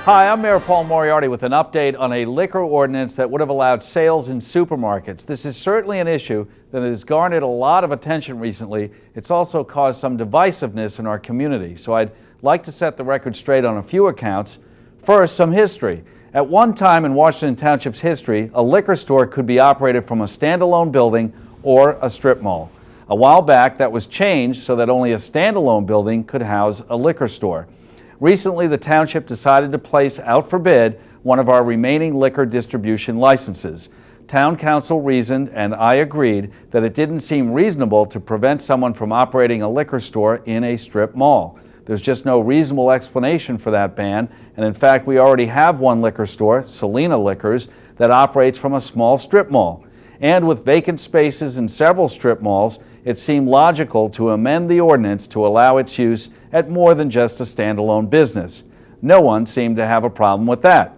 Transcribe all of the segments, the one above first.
Hi, I'm Mayor Paul Moriarty with an update on a liquor ordinance that would have allowed sales in supermarkets. This is certainly an issue that has garnered a lot of attention recently. It's also caused some divisiveness in our community. So I'd like to set the record straight on a few accounts. First, some history. At one time in Washington Township's history, a liquor store could be operated from a standalone building or a strip mall. A while back, that was changed so that only a standalone building could house a liquor store. Recently, the township decided to place out for bid one of our remaining liquor distribution licenses. Town council reasoned, and I agreed, that it didn't seem reasonable to prevent someone from operating a liquor store in a strip mall. There's just no reasonable explanation for that ban, and in fact, we already have one liquor store, Selena Liquors, that operates from a small strip mall. And with vacant spaces in several strip malls, it seemed logical to amend the ordinance to allow its use at more than just a standalone business. No one seemed to have a problem with that.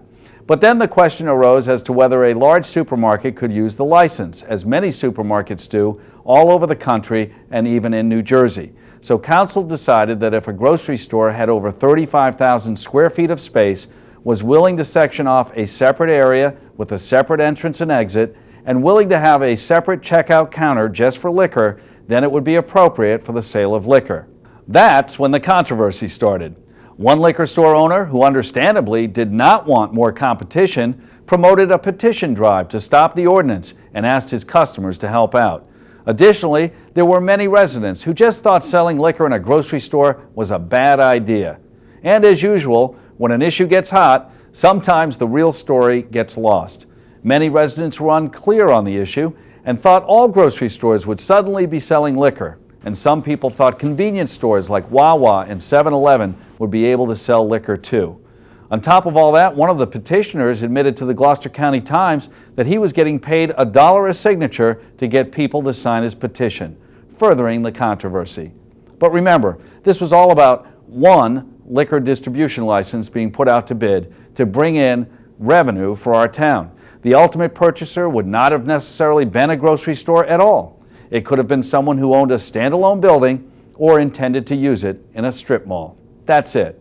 But then the question arose as to whether a large supermarket could use the license, as many supermarkets do all over the country and even in New Jersey. So council decided that if a grocery store had over 35,000 square feet of space, was willing to section off a separate area with a separate entrance and exit, and willing to have a separate checkout counter just for liquor, then it would be appropriate for the sale of liquor. That's when the controversy started. One liquor store owner, who understandably did not want more competition, promoted a petition drive to stop the ordinance and asked his customers to help out. Additionally, there were many residents who just thought selling liquor in a grocery store was a bad idea. And as usual, when an issue gets hot, sometimes the real story gets lost. Many residents were unclear on the issue and thought all grocery stores would suddenly be selling liquor. And some people thought convenience stores like Wawa and 7-Eleven would be able to sell liquor too. On top of all that, one of the petitioners admitted to the Gloucester County Times that he was getting paid $1 a signature to get people to sign his petition, furthering the controversy. But remember, this was all about one liquor distribution license being put out to bid to bring in revenue for our town. The ultimate purchaser would not have necessarily been a grocery store at all. It could have been someone who owned a standalone building or intended to use it in a strip mall. That's it.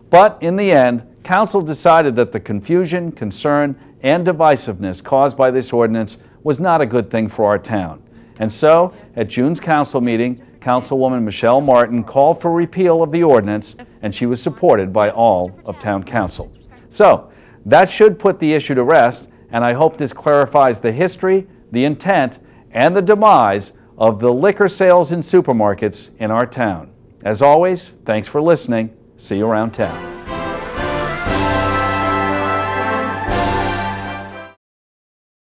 But in the end, council decided that the confusion, concern, and divisiveness caused by this ordinance was not a good thing for our town. And so, at June's council meeting, Councilwoman Michelle Martin called for repeal of the ordinance, and she was supported by all of town council. So, that should put the issue to rest, and I hope this clarifies the history, the intent, and the demise of the liquor sales in supermarkets in our town. As always, thanks for listening. See you around town.